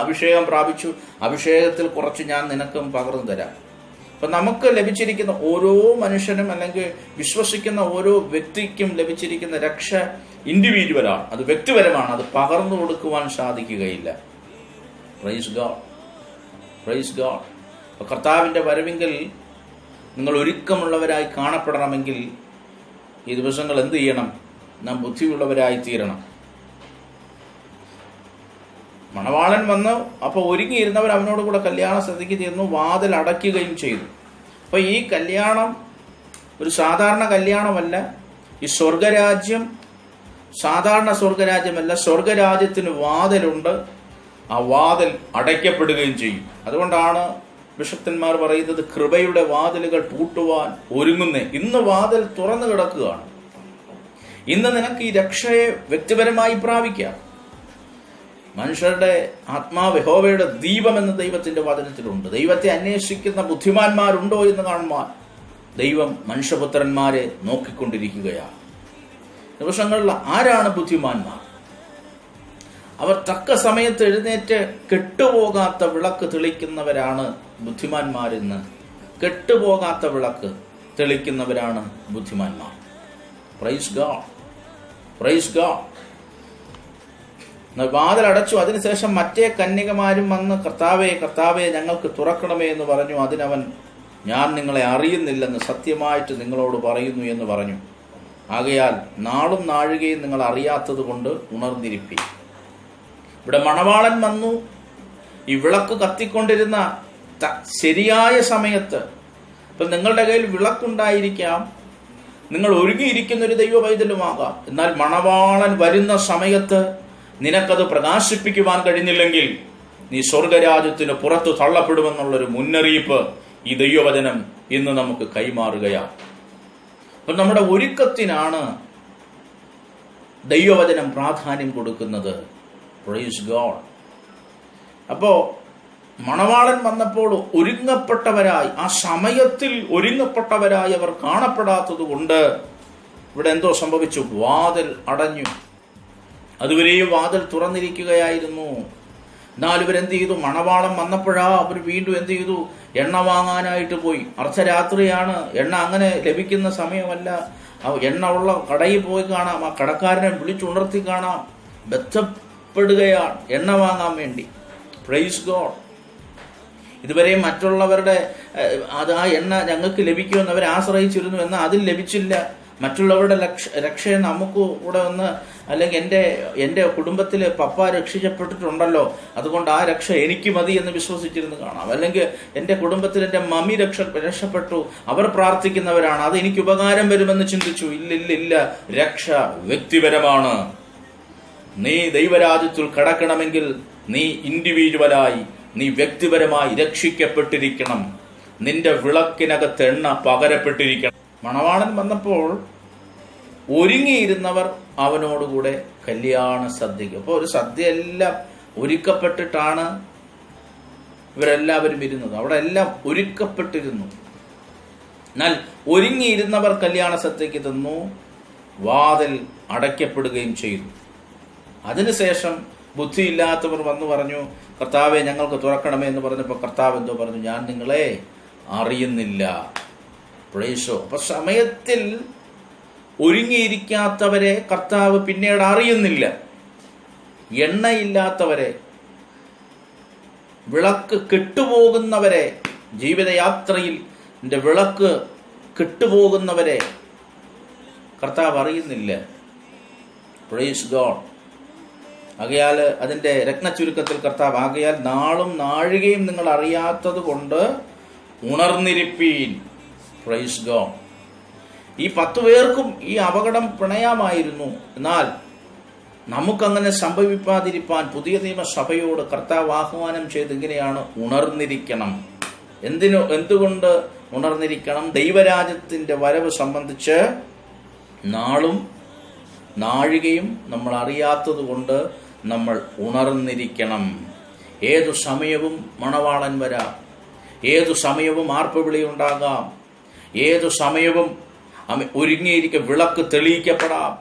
അഭിഷേകം പ്രാപിച്ചു, അഭിഷേകത്തിൽ കുറച്ച് ഞാൻ നിനക്കും പകർന്നു തരാം. അപ്പൊ നമുക്ക് ലഭിച്ചിരിക്കുന്ന ഓരോ മനുഷ്യനും അല്ലെങ്കിൽ വിശ്വസിക്കുന്ന ഓരോ വ്യക്തിക്കും ലഭിച്ചിരിക്കുന്ന രക്ഷ ഇൻഡിവിജ്വലാണ്, അത് വ്യക്തിപരമാണ്. അത് പകർന്നു കൊടുക്കുവാൻ സാധിക്കുകയില്ല. Price God, praise God. കർത്താവിന്റെ വരവെങ്കിൽ നിങ്ങൾ ഒരുക്കമുള്ളവരായി കാണപ്പെടണമെങ്കിൽ ഈ ദിവസങ്ങൾ എന്ത് ചെയ്യണം? നാം ബുദ്ധിയുള്ളവരായി തീരണം. മണവാളൻ വന്നു, അപ്പൊ ഒരുങ്ങിയിരുന്നവർ അവനോട് കൂടെ കല്യാണ സദ്യക്ക് ചെന്നു, വാതിൽ അടയ്ക്കുകയും ചെയ്തു. അപ്പൊ ഈ കല്യാണം ഒരു സാധാരണ കല്യാണമല്ല. ഈ സ്വർഗരാജ്യം സാധാരണ സ്വർഗരാജ്യമല്ല. സ്വർഗരാജ്യത്തിന് വാതിലുണ്ട്, ആ വാതിൽ അടയ്ക്കപ്പെടുകയും ചെയ്യും. അതുകൊണ്ടാണ് ബിഷപ്തന്മാർ പറയുന്നത് കൃപയുടെ വാതിലുകൾ പൂട്ടുവാൻ ഒരുങ്ങുന്നേ. ഇന്ന് വാതിൽ തുറന്നു കിടക്കുകയാണ്. ഇന്ന് നിനക്ക് ഈ രക്ഷയെ വ്യക്തിപരമായി പ്രാപിക്കാം. മനുഷ്യരുടെ ആത്മാവ് യഹോവയുടെ ദീപം എന്ന ദൈവത്തിന്റെ വചനത്തിലുണ്ട്. ദൈവത്തെ അന്വേഷിക്കുന്ന ബുദ്ധിമാന്മാരുണ്ടോ എന്ന് കാണുവാൻ ദൈവം മനുഷ്യപുത്രന്മാരെ നോക്കിക്കൊണ്ടിരിക്കുകയാണ്. ദിവസങ്ങളിൽ ആരാണ് ബുദ്ധിമാന്മാർ? അവർ തക്ക സമയത്ത് എഴുന്നേറ്റ് കെട്ടുപോകാത്ത വിളക്ക് തെളിക്കുന്നവരാണ് ബുദ്ധിമാന്മാരെന്ന്. കെട്ടുപോകാത്ത വിളക്ക് തെളിക്കുന്നവരാണ് ബുദ്ധിമാന്മാർ. Praise God, praise God. വാതിലടച്ചു. അതിനുശേഷം മറ്റേ കന്യകമാരും വന്ന് കർത്താവേ കർത്താവേ ഞങ്ങൾക്ക് തുറക്കണമേ എന്ന് പറഞ്ഞു. അതിനവൻ ഞാൻ നിങ്ങളെ അറിയുന്നില്ലെന്ന് സത്യമായിട്ട് നിങ്ങളോട് പറയുന്നു എന്ന് പറഞ്ഞു. ആകയാൽ നാളും നാഴികയും നിങ്ങൾ അറിയാത്തത് കൊണ്ട് ഉണർന്നിരിപ്പി. ഇവിടെ മണവാളൻ വന്നു. ഈ വിളക്ക് കത്തിക്കൊണ്ടിരുന്ന ശരിയായ സമയത്ത്, ഇപ്പം നിങ്ങളുടെ കയ്യിൽ വിളക്കുണ്ടായിരിക്കാം, നിങ്ങൾ ഒരുങ്ങിയിരിക്കുന്ന ഒരു ദൈവ പൈതലുമാകാം. എന്നാൽ മണവാളൻ വരുന്ന സമയത്ത് നിനക്കത് പ്രകാശിപ്പിക്കുവാൻ കഴിഞ്ഞില്ലെങ്കിൽ നീ സ്വർഗരാജ്യത്തിന് പുറത്തു തള്ളപ്പെടുമെന്നുള്ളൊരു മുന്നറിയിപ്പ് ഈ ദൈവവചനം ഇന്ന് നമുക്ക് കൈമാറുകയാണ്. അപ്പൊ നമ്മുടെ ഒരുക്കത്തിനാണ് ദൈവവചനം പ്രാധാന്യം കൊടുക്കുന്നത്. Praise God. അപ്പോ മണവാളൻ വന്നപ്പോൾ ഒരുങ്ങപ്പെട്ടവരായി, ആ സമയത്തിൽ ഒരുങ്ങപ്പെട്ടവരായി അവർ കാണപ്പെടാത്തത് കൊണ്ട് ഇവിടെ എന്തോ സംഭവിച്ചു? വാതിൽ അടഞ്ഞു. അതുവരെയും വാതിൽ തുറന്നിരിക്കുകയായിരുന്നു. എന്നാൽ ഇവരെന്ത് ചെയ്തു? മണവാളം വന്നപ്പോഴാ അവർ വീണ്ടും എന്ത് ചെയ്തു? എണ്ണ വാങ്ങാനായിട്ട് പോയി. അർദ്ധരാത്രിയാണ്, എണ്ണ അങ്ങനെ ലഭിക്കുന്ന സമയമല്ല. എണ്ണ ഉള്ള കടയിൽ പോയി കാണാം, ആ കടക്കാരനെ വിളിച്ചുണർത്തി കാണാം, ബന്ധപ്പെടുകയാണ് എണ്ണ വാങ്ങാൻ വേണ്ടി. Praise God. ഇതുവരെ മറ്റുള്ളവരുടെ ആ എണ്ണ ഞങ്ങൾക്ക് ലഭിക്കുമെന്ന് അവർ ആശ്രയിച്ചിരുന്നു, എന്നാൽ അതിൽ ലഭിച്ചില്ല. മറ്റുള്ളവരുടെ രക്ഷയെ നമുക്ക് കൂടെ ഒന്ന്, അല്ലെങ്കിൽ എൻ്റെ കുടുംബത്തിൽ പപ്പ രക്ഷിക്കപ്പെട്ടിട്ടുണ്ടല്ലോ, അതുകൊണ്ട് ആ രക്ഷ എനിക്ക് മതി എന്ന് വിശ്വസിച്ചിരുന്ന് കാണാം. അല്ലെങ്കിൽ എൻ്റെ കുടുംബത്തിൽ എൻ്റെ മമ്മി രക്ഷപ്പെട്ടു, അവർ പ്രാർത്ഥിക്കുന്നവരാണ്, അത് എനിക്ക് ഉപകാരം വരുമെന്ന് ചിന്തിച്ചു. ഇല്ല, രക്ഷ വ്യക്തിപരമാണ്. നീ ദൈവരാജ്യത്തിൽ കടക്കണമെങ്കിൽ നീ ഇൻഡിവിജ്വലായി, നീ വ്യക്തിപരമായി രക്ഷിക്കപ്പെട്ടിരിക്കണം. നിന്റെ വിളക്കിനകത്ത് എണ്ണ പകരപ്പെട്ടിരിക്കണം. മണവാളൻ വന്നപ്പോൾ ഒരുങ്ങിയിരുന്നവർ അവനോടുകൂടെ കല്യാണ സദ്യക്ക്. അപ്പോൾ ഒരു സദ്യ എല്ലാം ഒരുക്കപ്പെട്ടിട്ടാണ് ഇവരെല്ലാവരും ഇരുന്നത്. അവിടെ എല്ലാം ഒരുക്കപ്പെട്ടിരുന്നു. എന്നാൽ ഒരുങ്ങിയിരുന്നവർ കല്യാണ സദ്യക്ക് തിന്നു. വാതിൽ അടയ്ക്കപ്പെടുകയും ചെയ്തു. അതിനുശേഷം ബുദ്ധിയില്ലാത്തവർ വന്നു പറഞ്ഞു, കർത്താവെ ഞങ്ങൾക്ക് തുറക്കണമേ എന്ന് പറഞ്ഞപ്പോൾ കർത്താവ് എന്തോ പറഞ്ഞു? ഞാൻ നിങ്ങളെ അറിയുന്നില്ല. പ്രൈസോ. അപ്പൊ സമയത്തിൽ ഒരുങ്ങിയിരിക്കാത്തവരെ കർത്താവ് പിന്നീട് അറിയുന്നില്ല. എണ്ണയില്ലാത്തവരെ, വിളക്ക് കെട്ടുപോകുന്നവരെ, ജീവിതയാത്രയിൽ എൻ്റെ വിളക്ക് കെട്ടുപോകുന്നവരെ കർത്താവ് അറിയുന്നില്ല. Praise God. ആകയാൽ അതിൻ്റെ രത്നച്ചുരുക്കത്തിൽ കർത്താവ്, ആകയാൽ നാളും നാഴികയും നിങ്ങൾ അറിയാത്തത് കൊണ്ട് ഉണർന്നിരിപ്പീൻ. Praise God. ഈ 10 പേർക്കും ഈ അപകടം പിണയാമായിരുന്നു. എന്നാൽ നമുക്കങ്ങനെ സംഭവിക്കാതിരിക്കാൻ പുതിയ നിയമസഭയോട് കർത്താവ് ആഹ്വാനം ചെയ്ത് ഇങ്ങനെയാണ്: ഉണർന്നിരിക്കണം. എന്തുകൊണ്ട് ഉണർന്നിരിക്കണം? ദൈവരാജ്യത്തിന്റെ വരവ് സംബന്ധിച്ച് നാളും നാഴികയും നമ്മൾ അറിയാത്തത് കൊണ്ട് നമ്മൾ ഉണർന്നിരിക്കണം. ഏതു സമയവും മണവാളൻ വരാം, ഏതു സമയവും ആർപ്പുവിളി ഉണ്ടാകാം, ഏതു സമയവും ഒരുങ്ങിയിരിക്കും. വിളക്ക് തെളിയിക്കപ്പെടാം,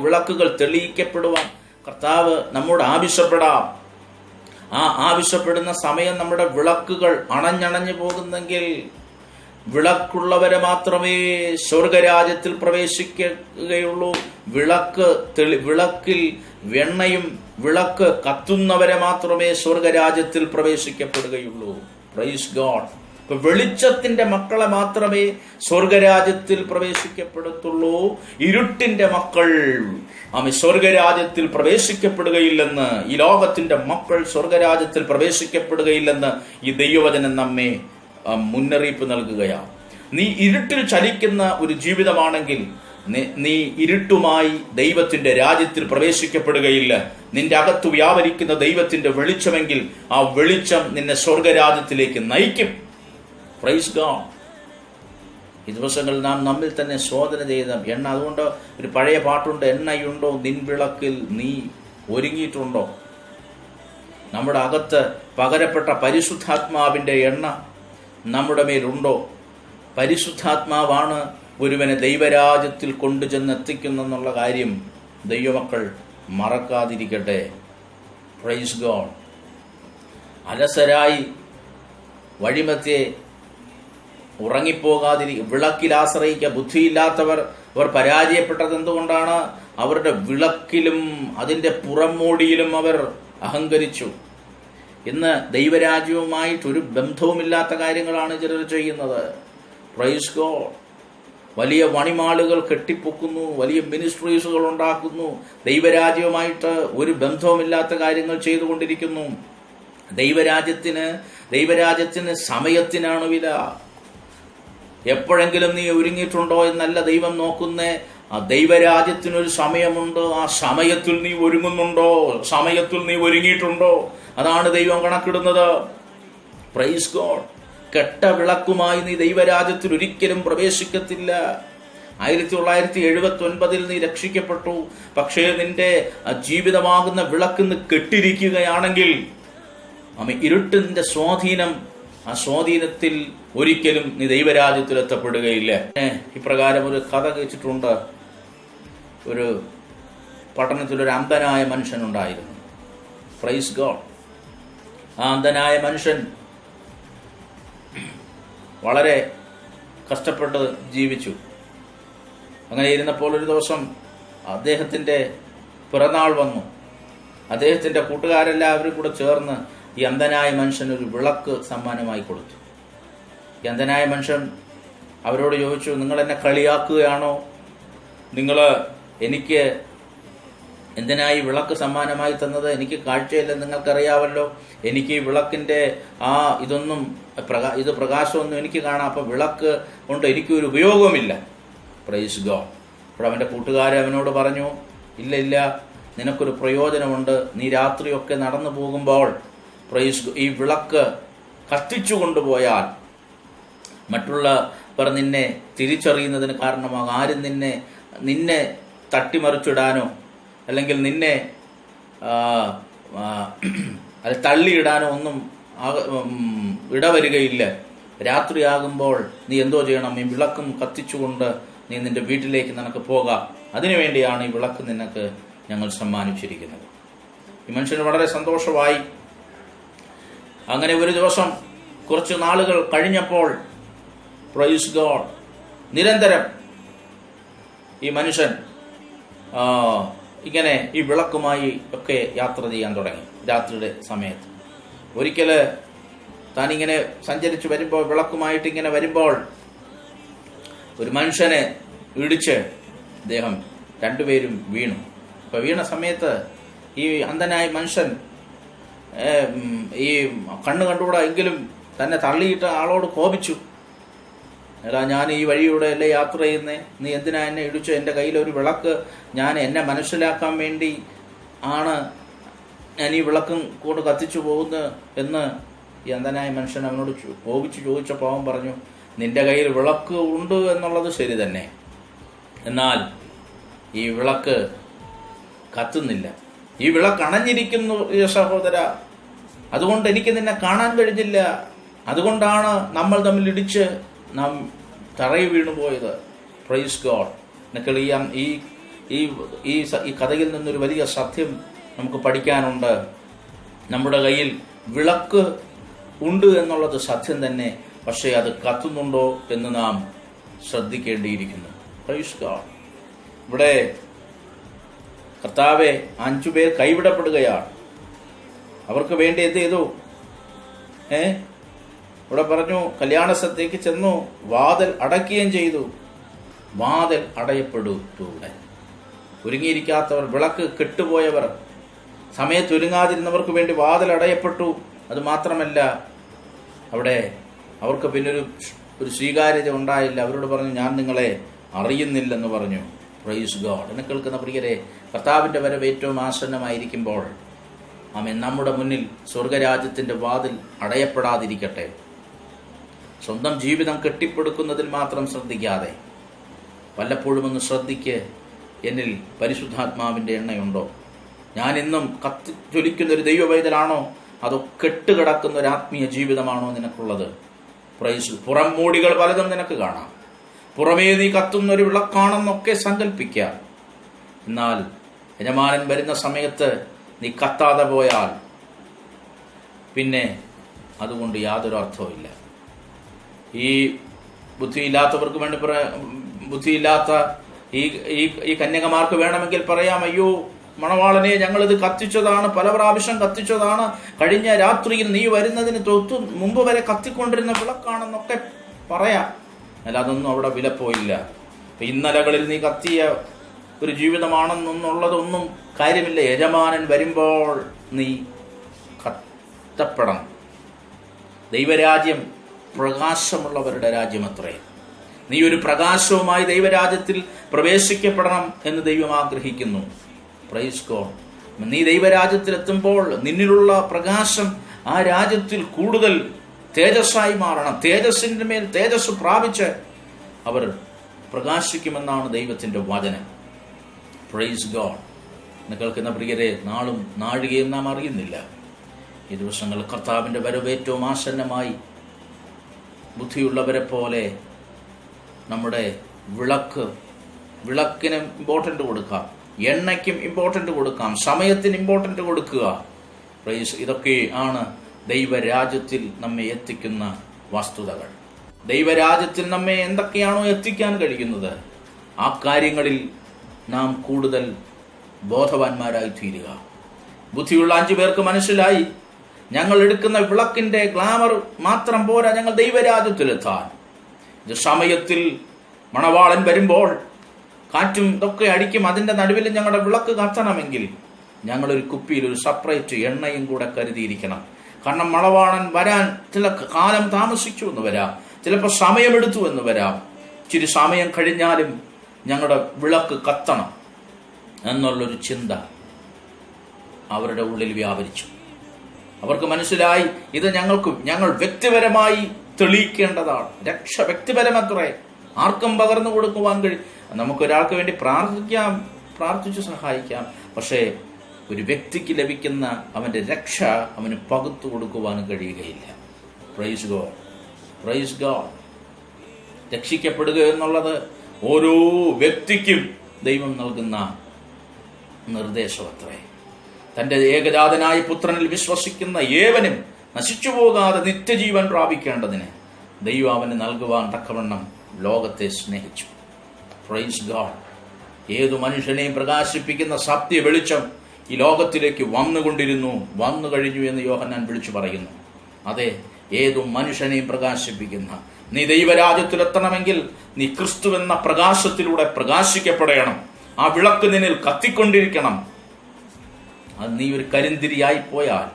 വിളക്കുകൾ തെളിയിക്കപ്പെടുവാൻ കർത്താവ് നമ്മോട് ആവശ്യപ്പെടാം. ആ ആവശ്യപ്പെടുന്ന സമയം നമ്മുടെ വിളക്കുകൾ അണഞ്ഞണഞ്ഞു പോകുന്നെങ്കിൽ വിളക്കുള്ളവരെ മാത്രമേ സ്വർഗരാജ്യത്തിൽ പ്രവേശിക്കുകയുള്ളൂ. വിളക്കിൽ വെണ്ണയും വിളക്ക് കത്തുന്നവരെ മാത്രമേ സ്വർഗരാജ്യത്തിൽ പ്രവേശിക്കപ്പെടുകയുള്ളൂ. Praise God. ഇപ്പൊ വെളിച്ചത്തിന്റെ മക്കളെ മാത്രമേ സ്വർഗരാജ്യത്തിൽ പ്രവേശിക്കപ്പെടത്തുള്ളൂ. ഇരുട്ടിന്റെ മക്കൾ സ്വർഗരാജ്യത്തിൽ പ്രവേശിക്കപ്പെടുകയില്ലെന്ന്, ഈ ലോകത്തിന്റെ മക്കൾ സ്വർഗരാജ്യത്തിൽ പ്രവേശിക്കപ്പെടുകയില്ലെന്ന് ഈ ദൈവവചനം നമ്മെ മുന്നറിയിപ്പ് നൽകുകയാണ്. നീ ഇരുട്ടിൽ ചലിക്കുന്ന ഒരു ജീവിതമാണെങ്കിൽ നീ ഇരുട്ടുമായി ദൈവത്തിന്റെ രാജ്യത്തിൽ പ്രവേശിക്കപ്പെടുകയില്ല. നിന്റെ അകത്ത് വ്യാപരിക്കുന്ന ദൈവത്തിന്റെ വെളിച്ചമെങ്കിൽ ആ വെളിച്ചം നിന്നെ സ്വർഗരാജ്യത്തിലേക്ക് നയിക്കും. Praise God. ഈ ദിവസങ്ങളിൽ നാം നമ്മിൽ തന്നെ ശോധന ചെയ്ത എണ്ണ. അതുകൊണ്ട് ഒരു പഴയ പാട്ടുണ്ട്: എണ്ണയുണ്ടോ നിൻ വിളക്കിൽ, നീ ഒരുങ്ങിയിട്ടുണ്ടോ? നമ്മുടെ അകത്ത് പകരപ്പെട്ട പരിശുദ്ധാത്മാവിന്റെ എണ്ണ നമ്മുടെ മേലുണ്ടോ? പരിശുദ്ധാത്മാവാണ് ഒരുവനെ ദൈവരാജ്യത്തിൽ കൊണ്ടുചെന്നെത്തിക്കുന്നെന്നുള്ള കാര്യം ദൈവമക്കൾ മറക്കാതിരിക്കട്ടെ. Praise God. അലസരായി വഴിമധ്യേ വിളക്കിൽ ആശ്രയിക്കുക. ബുദ്ധിയില്ലാത്തവർ അവർ പരാജയപ്പെട്ടത് എന്തുകൊണ്ടാണ്? അവരുടെ വിളക്കിലും അതിൻ്റെ പുറംമോടിയിലും അവർ അഹങ്കരിച്ചു. ഇന്ന് ദൈവരാജ്യവുമായിട്ടൊരു ബന്ധവുമില്ലാത്ത കാര്യങ്ങളാണ് ചിലർ ചെയ്യുന്നത്. Praise God. വലിയ വണിമാളുകൾ കെട്ടിപ്പൊക്കുന്നു, വലിയ മിനിസ്ട്രീസുകൾ ഉണ്ടാക്കുന്നു, ദൈവരാജ്യവുമായിട്ട് ഒരു ബന്ധവുമില്ലാത്ത കാര്യങ്ങൾ ചെയ്തുകൊണ്ടിരിക്കുന്നു. ദൈവരാജ്യത്തിന് സമയത്തിനാണ് വില. എപ്പോഴെങ്കിലും നീ ഒരുങ്ങിയിട്ടുണ്ടോ എന്നല്ല ദൈവം നോക്കുന്നേ. ആ ദൈവരാജ്യത്തിനൊരു സമയമുണ്ട്. ആ സമയത്തിൽ നീ ഒരുങ്ങുന്നുണ്ടോ? സമയത്തിൽ നീ ഒരുങ്ങിയിട്ടുണ്ടോ? അതാണ് ദൈവം കണക്കിടുന്നത്. Praise God. കെട്ട വിളക്കുമായി നീ ദൈവരാജ്യത്തിൽ ഒരിക്കലും പ്രവേശിക്കത്തില്ല. 1979 നീ രക്ഷിക്കപ്പെട്ടു. പക്ഷേ നിന്റെ ജീവിതമാകുന്ന വിളക്കിന്ന് കെട്ടിരിക്കുകയാണെങ്കിൽ ഇരുട്ടിന്റെ സ്വാധീനം, ആ സ്വാധീനത്തിൽ ഒരിക്കലും നീ ദൈവരാജ്യത്തിൽ എത്തപ്പെടുകയില്ല. ഇപ്രകാരം ഒരു കഥ കേട്ടിട്ടുണ്ട്. ഒരു പട്ടണത്തിലൊരു അന്ധനായ മനുഷ്യനുണ്ടായിരുന്നു. Praise God. ആ അന്ധനായ മനുഷ്യൻ വളരെ കഷ്ടപ്പെട്ട് ജീവിച്ചു. അങ്ങനെ ഇരുന്നപ്പോൾ ഒരു ദിവസം അദ്ദേഹത്തിൻ്റെ പിറന്നാൾ വന്നു. അദ്ദേഹത്തിൻ്റെ കൂട്ടുകാരെല്ലാവരും കൂടെ ചേർന്ന് ഈ അന്ധനായ മനുഷ്യൻ ഒരു വിളക്ക് സമ്മാനമായി കൊടുത്തു. ഈ അന്ധനായ മനുഷ്യൻ അവരോട് ചോദിച്ചു, നിങ്ങൾ എന്നെ കളിയാക്കുകയാണോ? നിങ്ങൾ എനിക്ക് എന്തിനായി വിളക്ക് സമ്മാനമായി തന്നത്? എനിക്ക് കാഴ്ചയില്ലെന്ന് നിങ്ങൾക്കറിയാമല്ലോ. എനിക്ക് ഈ വിളക്കിൻ്റെ ഇത് പ്രകാശമൊന്നും എനിക്ക് കാണാം. അപ്പം വിളക്ക് കൊണ്ട് എനിക്കൊരു ഉപയോഗമില്ല. Praise God. അപ്പോൾ അവൻ്റെ കൂട്ടുകാരെ അവനോട് പറഞ്ഞു, ഇല്ല, നിനക്കൊരു പ്രയോജനമുണ്ട്. നീ രാത്രിയൊക്കെ നടന്നു പോകുമ്പോൾ ഈ വിളക്ക് കത്തിച്ചു കൊണ്ടുപോയാൽ മറ്റുള്ളവർ നിന്നെ തിരിച്ചറിയുന്നതിന് കാരണമാകും. ആരും നിന്നെ തട്ടിമറിച്ചിടാനോ അല്ലെങ്കിൽ നിന്നെ തള്ളിയിടാനോ ഒന്നും ഇടവരികയില്ല. രാത്രിയാകുമ്പോൾ നീ എന്തോ ചെയ്യണം? ഈ വിളക്കും കത്തിച്ചുകൊണ്ട് നീ നിന്റെ വീട്ടിലേക്ക് നിനക്ക് പോകാം. അതിനുവേണ്ടിയാണ് ഈ വിളക്ക് നിനക്ക് ഞങ്ങൾ സമ്മാനിച്ചിരിക്കുന്നത്. ഈ മനുഷ്യന് വളരെ സന്തോഷമായി. അങ്ങനെ ഒരു ദിവസം കുറച്ച് നാളുകൾ കഴിഞ്ഞപ്പോൾ പ്രൈസ് ഗോഡ്, നിരന്തരം ഈ മനുഷ്യൻ ഇങ്ങനെ ഈ വിളക്കുമായി ഒക്കെ യാത്ര ചെയ്യാൻ തുടങ്ങി. രാത്രിയുടെ സമയത്ത് ഒരിക്കൽ താനിങ്ങനെ സഞ്ചരിച്ച് വരുമ്പോൾ, വിളക്കുമായിട്ട് ഇങ്ങനെ വരുമ്പോൾ ഒരു മനുഷ്യനെ ഇടിച്ച് അദ്ദേഹം രണ്ടുപേരും വീണു. അപ്പോൾ വീണ സമയത്ത് ഈ അന്ധനായ മനുഷ്യൻ ഈ കണ്ണ് കണ്ടുകൂടാ എങ്കിലും തന്നെ തള്ളിയിട്ട് ആളോട് കോപിച്ചു. എടാ, ഞാൻ ഈ വഴിയൂടെ അല്ലേ യാത്ര ചെയ്യുന്നേ, നീ എന്തിനാ എന്നെ ഇടിച്ചു? എൻ്റെ കയ്യിലൊരു വിളക്ക്, ഞാൻ എന്നെ മനസ്സിലാക്കാൻ വേണ്ടി ആണ് ഞാൻ ഈ വിളക്കും കൂടെ കത്തിച്ചു പോകുന്നത് എന്ന് ഈ അന്ധനായ മനുഷ്യൻ അവനോട് കോപിച്ചു ചോദിച്ചപ്പോൾ അവൻ പറഞ്ഞു, നിന്റെ കയ്യിൽ വിളക്ക് ഉണ്ട് എന്നുള്ളത് ശരി തന്നെ, എന്നാൽ ഈ വിളക്ക് കത്തുന്നില്ല. ഈ വിളക്ക് അണഞ്ഞിരിക്കുന്നു സഹോദര. അതുകൊണ്ട് എനിക്ക് നിന്നെ കാണാൻ കഴിഞ്ഞില്ല. അതുകൊണ്ടാണ് നമ്മൾ തമ്മിൽ ഇടിച്ച് നാം തറയിൽ വീണുപോയത്. Praise God. നിങ്ങൾ ഈ കഥയിൽ നിന്നൊരു വലിയ സത്യം നമുക്ക് പഠിക്കാനുണ്ട്. നമ്മുടെ കയ്യിൽ വിളക്ക് ഉണ്ട് എന്നുള്ളത് സത്യം തന്നെ, പക്ഷേ അത് കത്തുന്നുണ്ടോ എന്ന് നാം ശ്രദ്ധിക്കേണ്ടിയിരിക്കുന്നു. Praise God. ഇവിടെ കർത്താവെ 5 പേർ കൈവിടപ്പെടുകയാണ്. അവർക്ക് വേണ്ടി എന്ത് ചെയ്തു? ഇവിടെ പറഞ്ഞു, കല്യാണ സദ്യക്ക് ചെന്നു, വാതിൽ അടയ്ക്കുകയും ചെയ്തു. വാതിൽ അടയപ്പെടുത്തൂടെ. ഒരുങ്ങിയിരിക്കാത്തവർ, വിളക്ക് കെട്ടുപോയവർ, സമയത്ത് ഒരുങ്ങാതിരുന്നവർക്ക് വേണ്ടി വാതിൽ അടയപ്പെട്ടു. അത് മാത്രമല്ല, അവിടെ അവർക്ക് പിന്നൊരു സ്വീകാര്യത ഉണ്ടായില്ല. അവരോട് പറഞ്ഞു, ഞാൻ നിങ്ങളെ അറിയുന്നില്ലെന്ന് പറഞ്ഞു. Praise God. എന്നെ കേൾക്കുന്ന പ്രിയരെ, കർത്താവിൻ്റെ വരവ് ഏറ്റവും ആസന്നമായിരിക്കുമ്പോൾ ആമേൻ, നമ്മുടെ മുന്നിൽ സ്വർഗരാജ്യത്തിൻ്റെ വാതിൽ അടയപ്പെടാതിരിക്കട്ടെ. സ്വന്തം ജീവിതം കെട്ടിപ്പടുക്കുന്നതിൽ മാത്രം ശ്രദ്ധിക്കാതെ വല്ലപ്പോഴും ഒന്ന് ശ്രദ്ധിക്ക്, എന്നിൽ പരിശുദ്ധാത്മാവിൻ്റെ എണ്ണയുണ്ടോ? ഞാൻ ഇന്നും ജ്വലിക്കുന്നൊരു ദൈവവൈതലാണോ? അതോ കെട്ടുകിടക്കുന്ന ഒരു ആത്മീയ ജീവിതമാണോ നിനക്കുള്ളത്? പ്രൈസ്. പുറം മൂടികൾ പലതും നിനക്ക് കാണാം. പുറമേ നീ കത്തുന്നൊരു വിളക്കാണെന്നൊക്കെ സങ്കല്പിക്കാം. എന്നാൽ യജമാനൻ വരുന്ന സമയത്ത് നീ കത്താതെ പോയാൽ പിന്നെ അതുകൊണ്ട് യാതൊരു അർത്ഥവുമില്ല. ഈ ബുദ്ധിയില്ലാത്തവർക്ക് വേണ്ടി ബുദ്ധിയില്ലാത്ത ഈ കന്യകമാർക്ക് വേണമെങ്കിൽ പറയാം, അയ്യോ മണവാളനെ, ഞങ്ങളിത് കത്തിച്ചതാണ്, പല പ്രാവശ്യം കത്തിച്ചതാണ്, കഴിഞ്ഞ രാത്രിയിൽ നീ വരുന്നതിന് തൊട്ടു മുമ്പ് വരെ കത്തിക്കൊണ്ടിരുന്ന വിളക്കാണെന്നൊക്കെ പറയാം. അല്ല, അതൊന്നും അവിടെ വില പോയില്ല. ഇന്നലകളിൽ നീ കത്തിയ ഒരു ജീവിതമാണെന്നുള്ളതൊന്നും കാര്യമില്ല. യജമാനൻ വരുമ്പോൾ നീ കത്തപ്പെടണം. ദൈവരാജ്യം പ്രകാശമുള്ളവരുടെ രാജ്യമത്രേ. നീ ഒരു പ്രകാശവുമായി ദൈവരാജ്യത്തിൽ പ്രവേശിക്കപ്പെടണം എന്ന് ദൈവം ആഗ്രഹിക്കുന്നു. Praise God. നീ ദൈവരാജ്യത്തിലെത്തുമ്പോൾ നിന്നിലുള്ള പ്രകാശം ആ രാജ്യത്തിൽ കൂടുതൽ തേജസ്സായി മാറണം. തേജസ്സിന്റെ മേൽ തേജസ് പ്രാപിച്ച് അവർ പ്രകാശിക്കുമെന്നാണ് ദൈവത്തിന്റെ വചനം. Praise God. എന്ന് കേൾക്കുന്ന പ്രിയരെ, നാളും നാഴികയും നാം അറിയുന്നില്ല. ഈ ദിവസങ്ങൾ കർത്താവിന്റെ വരവ് ഏറ്റവും ആസന്നമായി. ബുദ്ധിയുള്ളവരെ പോലെ നമ്മുടെ വിളക്കിന് ഇമ്പോർട്ടൻ്റ് കൊടുക്കാം, എണ്ണയ്ക്കും ഇമ്പോർട്ടൻ്റ് കൊടുക്കാം, സമയത്തിന് ഇമ്പോർട്ടൻ്റ് കൊടുക്കുക. ഇതൊക്കെ ആണ് ദൈവരാജ്യത്തിൽ നമ്മെ എത്തിക്കുന്ന വസ്തുതകൾ. ദൈവരാജ്യത്തിൽ നമ്മെ എന്തൊക്കെയാണോ എത്തിക്കാൻ കഴിയുന്നത്, ആ കാര്യങ്ങളിൽ നാം കൂടുതൽ ബോധവാന്മാരായി തീരുക. ബുദ്ധിയുള്ള 5 പേർക്ക് മനസ്സിലായി, ഞങ്ങൾ എടുക്കുന്ന വിളക്കിന്റെ ഗ്ലാമർ മാത്രം പോരാ ഞങ്ങൾ ദൈവരാജ്യത്തിലെത്താൻ. ഇത് സമയത്തിൽ മണവാളൻ വരുമ്പോൾ കാറ്റും ഇതൊക്കെ അടിക്കും, അതിന്റെ നടുവിൽ ഞങ്ങളുടെ വിളക്ക് കത്തണമെങ്കിൽ ഞങ്ങളൊരു കുപ്പിയിൽ ഒരു സെപ്പറേറ്റ് എണ്ണയും കൂടെ കരുതിയിരിക്കണം. കാരണം മണവാളൻ വരാൻ ചില കാലം താമസിച്ചു എന്ന് വരാം, ചിലപ്പോൾ സമയമെടുത്തു എന്ന് വരാം. ഇച്ചിരി സമയം കഴിഞ്ഞാലും ഞങ്ങളുടെ വിളക്ക് കത്തണം എന്നുള്ളൊരു ചിന്ത അവരുടെ ഉള്ളിൽ വ്യാപരിച്ചു. അവർക്ക് മനസ്സിലായി, ഇത് ഞങ്ങൾ വ്യക്തിപരമായി തെളിയിക്കേണ്ടതാണ്. രക്ഷ വ്യക്തിപരമത്രേ, ആർക്കും പകർന്നു കൊടുക്കുവാൻ കഴിയും. നമുക്കൊരാൾക്ക് വേണ്ടി പ്രാർത്ഥിച്ചു സഹായിക്കാം, പക്ഷേ ഒരു വ്യക്തിക്ക് ലഭിക്കുന്ന അവന്റെ രക്ഷ അവന് പകുത്തു കൊടുക്കുവാൻ കഴിയുകയില്ല. Praise God, praise God. രക്ഷിക്കപ്പെടുക എന്നുള്ളത് ഓരോ വ്യക്തിക്കും ദൈവം നൽകുന്ന നിർദ്ദേശമത്രേ. തന്റെ ഏകജാതനായ പുത്രനിൽ വിശ്വസിക്കുന്ന ഏവനും നശിച്ചു പോകാതെ നിത്യജീവൻ പ്രാപിക്കേണ്ടതിന് ദൈവം അവന് നൽകുവാൻ തക്കവണ്ണം ലോകത്തെ സ്നേഹിച്ചു. Praise God. ഏതു മനുഷ്യനെയും പ്രകാശിപ്പിക്കുന്ന സത്യ വെളിച്ചം ഈ ലോകത്തിലേക്ക് വന്നു കഴിഞ്ഞു എന്ന് യോഹന്നാൻ വിളിച്ചു പറയുന്നു. അതെ, ഏതു മനുഷ്യനെയും പ്രകാശിപ്പിക്കുന്ന, നീ ദൈവരാജ്യത്തിലെത്തണമെങ്കിൽ നീ ക്രിസ്തു എന്ന പ്രകാശത്തിലൂടെ പ്രകാശിക്കപ്പെടണം. ആ വിളക്ക് നിന്നിൽ കത്തിക്കൊണ്ടിരിക്കണം. അത് നീ ഒരു കരിന്തിരിയായി പോയാൽ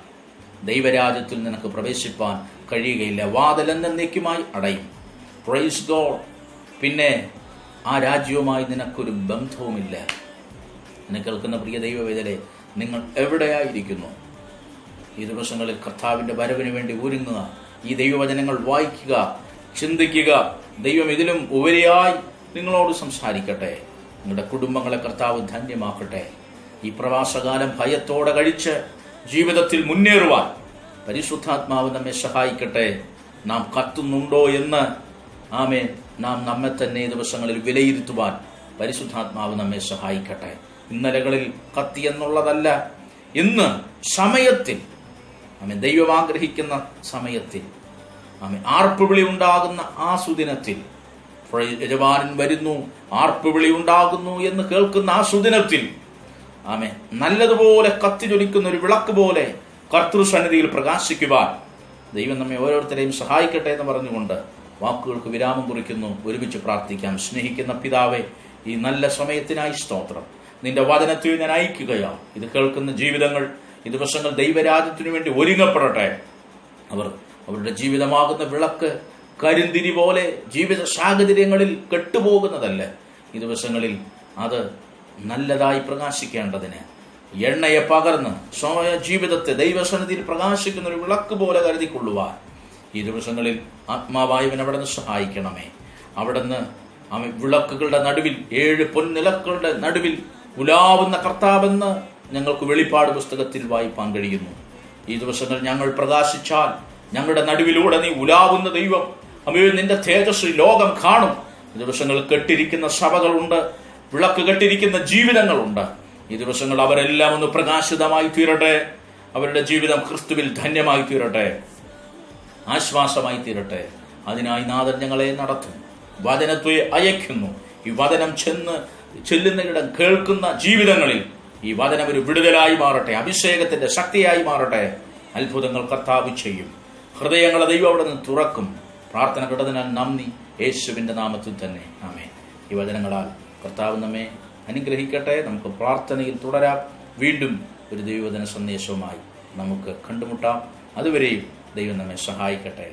ദൈവരാജ്യത്തിൽ നിനക്ക് പ്രവേശിപ്പാൻ കഴിയുകയില്ല. വാതിൽ എന്നേക്കുമായി അടയും. Praise God. പിന്നെ ആ രാജ്യവുമായി നിനക്കൊരു ബന്ധവുമില്ല. എന്നെ കേൾക്കുന്ന പ്രിയ ദൈവവേദനെ, നിങ്ങൾ എവിടെയായിരിക്കുന്നു? ഈ ദിവസങ്ങളിൽ കർത്താവിന്റെ വരവിന് വേണ്ടി ഒരുങ്ങുക. ഈ ദൈവവചനങ്ങൾ വായിക്കുക, ചിന്തിക്കുക. ദൈവം ഇതിലും ഉപരിയായി നിങ്ങളോട് സംസാരിക്കട്ടെ. നിങ്ങളുടെ കുടുംബങ്ങളെ കർത്താവ് ധന്യമാക്കട്ടെ. ഈ പ്രവാസകാലം ഭയത്തോടെ കഴിച്ച് ജീവിതത്തിൽ മുന്നേറുവാൻ പരിശുദ്ധാത്മാവ് നമ്മെ സഹായിക്കട്ടെ. നാം കത്തുന്നുണ്ടോ എന്ന് നാം നമ്മെ തന്നെ ഈ ദിവസങ്ങളിൽ വിലയിരുത്തുവാൻ പരിശുദ്ധാത്മാവ് നമ്മെ സഹായിക്കട്ടെ. ഇന്നലകളിൽ കത്തി എന്നുള്ളതല്ല, ഇന്ന് സമയത്തിൽ ദൈവം ആഗ്രഹിക്കുന്ന സമയത്തിൽ ആർപ്പുവിളി ഉണ്ടാകുന്ന ആ സുദിനത്തിൽ, യജമാനൻ വരുന്നു, ആർപ്പുവിളി ഉണ്ടാകുന്നു എന്ന് കേൾക്കുന്ന ആ സുദിനത്തിൽ നല്ലതുപോലെ കത്തിജ്വലിക്കുന്ന ഒരു വിളക്ക് പോലെ കർത്തൃസന്നിധിയിൽ പ്രകാശിക്കുവാൻ ദൈവം നമ്മെ ഓരോരുത്തരെയും സഹായിക്കട്ടെ എന്ന് പറഞ്ഞുകൊണ്ട് വാക്കുകൾക്ക് വിരാമം കുറിക്കുന്നു. ഒരുമിച്ച് പ്രാർത്ഥിക്കാം. സ്നേഹിക്കുന്ന പിതാവേ, ഈ നല്ല സമയത്തിനായി സ്തോത്രം. നിന്റെ വചനത്തിൽ ഞാൻ അയക്കുകയാണ്. ഇത് കേൾക്കുന്ന ജീവിതങ്ങൾ ഈ ദിവസങ്ങൾ ദൈവരാജ്യത്തിനു വേണ്ടി ഒരുങ്ങപ്പെടട്ടെ. അവരുടെ ജീവിതമാകുന്ന വിളക്ക് കരിന്തിരി പോലെ ജീവിത സാഹചര്യങ്ങളിൽ കെട്ടുപോകുന്നതല്ല. ഈ ദിവസങ്ങളിൽ അത് നല്ലതായി പ്രകാശിക്കേണ്ടതിന് എണ്ണയെ പകർന്ന് സ്വയ ജീവിതത്തെ ദൈവസന്നിധിയിൽ പ്രകാശിക്കുന്ന ഒരു വിളക്ക് പോലെ കരുതിക്കൊള്ളുവാൻ ഈ ദിവസങ്ങളിൽ ആത്മാവായവൻ അവിടെ നിന്ന് സഹായിക്കണമേ. അവിടുന്ന് വിളക്കുകളുടെ നടുവിൽ 7 പൊൻനിലക്കളുടെ നടുവിൽ ഉലാവുന്ന കർത്താവെന്ന് ഞങ്ങൾക്ക് വെളിപ്പാട് പുസ്തകത്തിൽ വായിപ്പാൻ കഴിയുന്നു. ഈ ദിവസങ്ങൾ ഞങ്ങൾ പ്രകാശിച്ചാൽ ഞങ്ങളുടെ നടുവിലൂടെ നീ ഉലാവുന്ന ദൈവം, നിന്റെ തേജസ് ലോകം കാണും. ഈ ദിവസങ്ങൾ കെട്ടിരിക്കുന്ന സഭകളുണ്ട്, വിളക്ക് കെട്ടിരിക്കുന്ന ജീവിതങ്ങളുണ്ട്. ഈ ദിവസങ്ങൾ അവരെല്ലാം ഒന്ന് പ്രകാശിതമായി തീരട്ടെ. അവരുടെ ജീവിതം ക്രിസ്തുവിൽ ധന്യമായി തീരട്ടെ, ആശ്വാസമായി തീരട്ടെ. അതിനായി നാഥൻ ഞങ്ങളെ നടത്തും. വചനത്തെ അയക്കുന്നു. ഈ വചനം ചെല്ലുന്നയിടം കേൾക്കുന്ന ജീവിതങ്ങളിൽ ഈ വചനം ഒരു വിടുതലായി മാറട്ടെ, അഭിഷേകത്തിന്റെ ശക്തിയായി മാറട്ടെ. അത്ഭുതങ്ങൾ കർത്താവ് ചെയ്യും. ഹൃദയങ്ങളെ ദൈവം അവിടെ നിന്ന് തുറക്കും. പ്രാർത്ഥന കേട്ടതിനാൽ നന്ദി, യേശുവിന്റെ നാമത്തിൽ തന്നെ ആമേൻ. ഈ വചനങ്ങളാൽ കർത്താവ് നമ്മെ അനുഗ്രഹിക്കട്ടെ. നമുക്ക് പ്രാർത്ഥനയിൽ തുടരാം. വീണ്ടും ഒരു ദൈവവചന സന്ദേശവുമായി നമുക്ക് കണ്ടുമുട്ടാം. അതുവരെയും ദൈവം നമ്മെ സഹായിക്കട്ടെ.